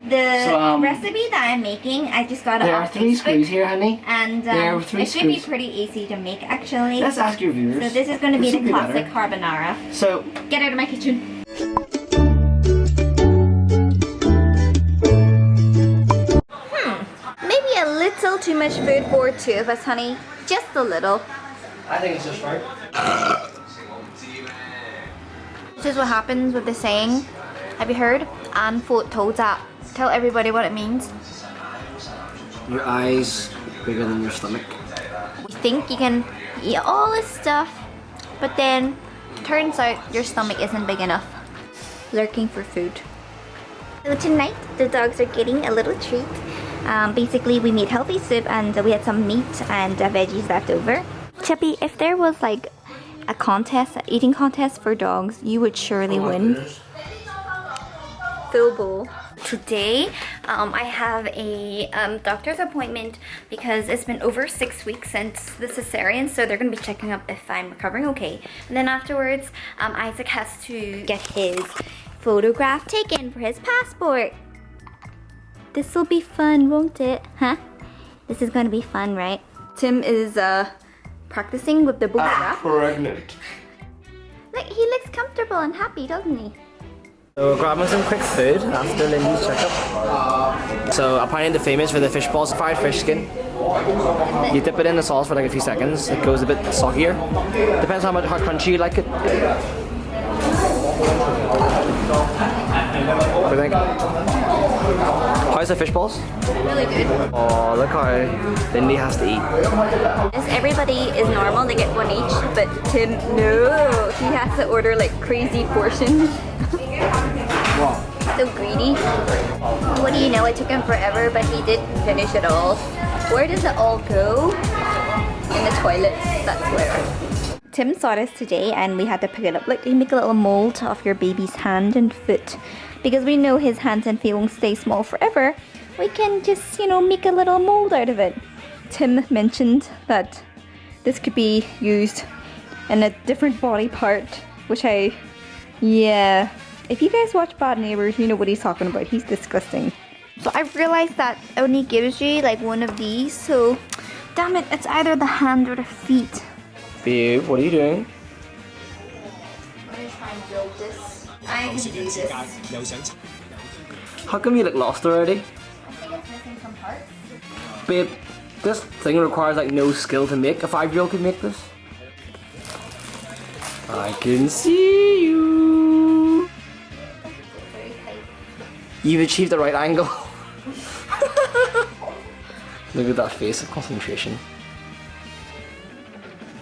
The recipe that I'm making, I just got it off Facebook. There are 3 screws here, honey. And there are 3 it should be pretty easy to make, actually. Let's ask your viewers. So this is going to be the classic carbonara. So, get out of my kitchen. Maybe a little too much food for 2 of us, honey. Just a little. I think it's just right. This is what happens with the saying. Have you heard? And foot toes up. Tell everybody what it means. Your eyes bigger than your stomach. You think you can eat all this stuff, but then turns out your stomach isn't big enough. Lurking for food. So tonight the dogs are getting a little treat. Basically we made healthy soup and we had some meat and veggies left over. Chippy, if there was like a contest, an eating contest for dogs, you would surely win. Full bowl. Today, I have a doctor's appointment because it's been over 6 weeks since the cesarean, so they're going to be checking up if I'm recovering okay. And then afterwards, Isaac has to get his photograph taken for his passport. This will be fun, won't it? Huh? This is going to be fun, right? Tim is practicing with the bubble wrap. Pregnant. Look, he looks comfortable and happy, doesn't he? So we're grabbing some quick food after Lindy's checkup. So apparently the famous for the fish balls, fried fish skin. You dip it in the sauce for like a few seconds. It goes a bit soggier. Depends how crunchy you like it. What do you think? How's the fish balls? Really good. Oh, look how Lindy has to eat. As everybody is normal, they get 1 each, but Tim, no, he has to order like crazy portions. Wow. So greedy. What do you know, it took him forever, but he did finish it all. Where does it all go? In the toilet, that's where. Tim saw this today and we had to pick it up. Like, you make a little mold of your baby's hand and foot. Because we know his hands and feet won't stay small forever, we can just, you know, make a little mold out of it. Tim mentioned that this could be used in a different body part, which yeah. If you guys watch Bad Neighbors, you know what he's talking about. He's disgusting. So I've realized that it only gives you like one of these, so damn it, it's either the hand or the feet. Babe, what are you doing? I'm gonna try and build this. I can do this. How come you look lost already? I think it's missing some parts. Babe, this thing requires like no skill to make. A 5-year-old could make this. I can see you. Very tight. You've achieved the right angle. Look at that face of concentration.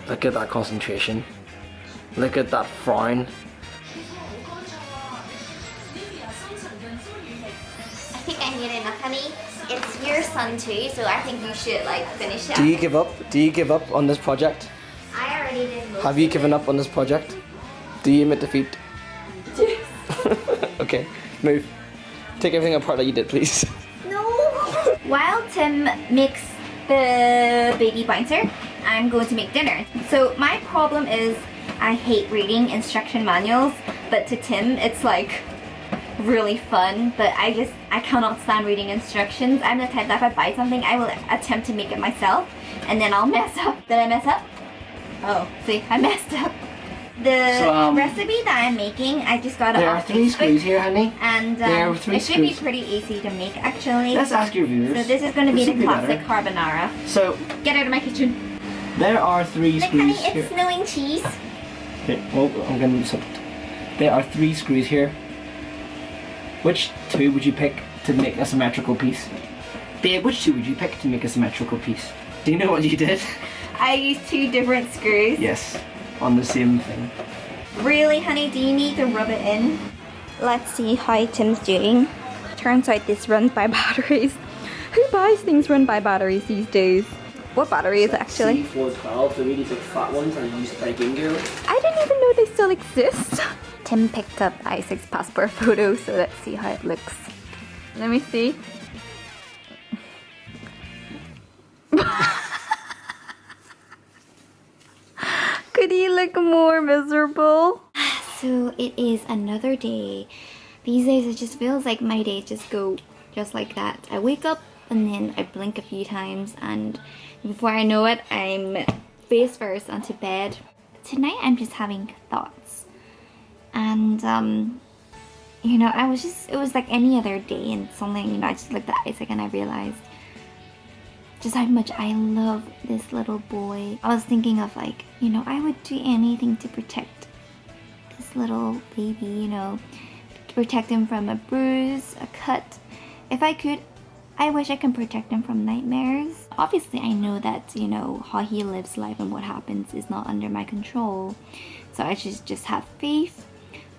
Look at that concentration. Look at that frown. I think I made enough, honey. It's your son too, so I think you should like finish it. Do you give up? Do you give up on this project? I already did most. Have you given up on this project? Do you admit defeat? Yes. Okay, move. Take everything apart that you did, please. No. While Tim makes the baby bouncer, I'm going to make dinner. So my problem is I hate reading instruction manuals, but to Tim it's like really fun, but I cannot stand reading instructions. I'm the type that if I buy something, I will attempt to make it myself and then I'll mess up. Did I mess up? Oh, see, I messed up. The recipe that I'm making, I just got it off Facebook. There are 3 screws here, honey. And it should be pretty easy to make, actually. Let's ask your viewers. So this is going to be the classic carbonara. So, get out of my kitchen. There are 3 Look, screws honey, here. it's snowing cheese. Okay, well, I'm going to do something. There are 3 screws here. Which 2 would you pick to make a symmetrical piece? Babe, which 2 would you pick to make a symmetrical piece? Do you know what you did? I used 2 different screws. Yes, on the same thing. Really, honey? Do you need to rub it in? Let's see how Tim's doing. Turns out this runs by batteries. Who buys things run by batteries these days? What battery is it actually? C412, the really big fat ones are used by Game Gear. I didn't even know they still exist. Tim picked up Isaac's passport photo, so let's see how it looks. Let me see. Could he look more miserable? So it is another day. These days it just feels like my days just go just like that. I wake up and then I blink a few times, and before I know it, I'm face first onto bed. Tonight I'm just having thoughts, and you know, it was like any other day, and something, you know, I just looked at Isaac and I realized just how much I love this little boy. I was thinking of, like, you know, I would do anything to protect this little baby, you know, to protect him from a bruise, a cut. If I could, I wish I can protect him from nightmares. Obviously, I know that, you know, how he lives life and what happens is not under my control. So I should just have faith.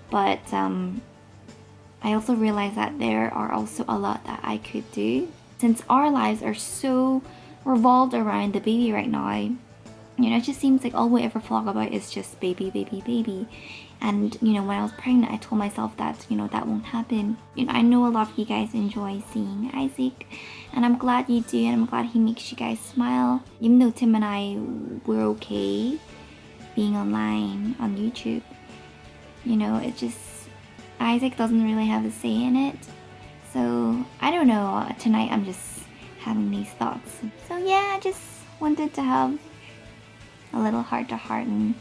But I also realize that there are also a lot that I could do. Since our lives are so revolved around the baby right now, you know, it just seems like all we ever vlog about is just baby, baby, baby. And, you know, when I was pregnant, I told myself that, you know, that won't happen. You know, I know a lot of you guys enjoy seeing Isaac, and I'm glad you do, and I'm glad he makes you guys smile. Even though Tim and I were okay being online on YouTube, you know, it just, Isaac doesn't really have a say in it. So, I don't know, tonight I'm just having these thoughts. So yeah, I just wanted to have a little heart-to-heart and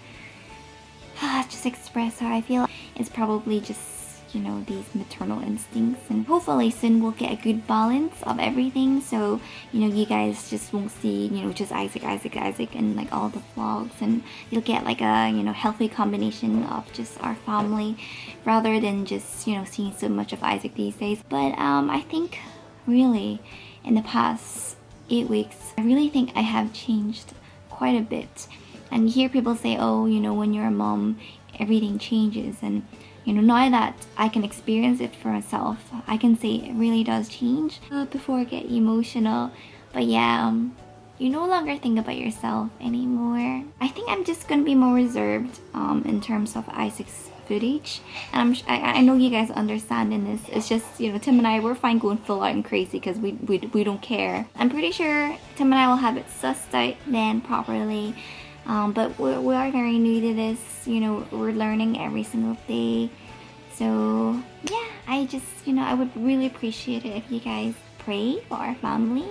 just express how I feel. It's probably just, you know, these maternal instincts, and hopefully soon we'll get a good balance of everything, so, you know, you guys just won't see, you know, just Isaac and like all the vlogs, and you'll get like a, you know, healthy combination of just our family rather than just, you know, seeing so much of Isaac these days. But I think really in the past 8 weeks, I really think I have changed quite a bit. And you hear people say, oh, you know, when you're a mom, everything changes. And, you know, now that I can experience it for myself, I can say it really does change. Before I get emotional. But yeah, you no longer think about yourself anymore. I think I'm just going to be more reserved in terms of Isaac's footage. And I know you guys understand in this. It's just, you know, Tim and I, we're fine going full out and crazy because we don't care. I'm pretty sure Tim and I will have it sussed out then properly. But we are very new to this, you know, we're learning every single day. So yeah, I just, you know, I would really appreciate it if you guys pray for our family.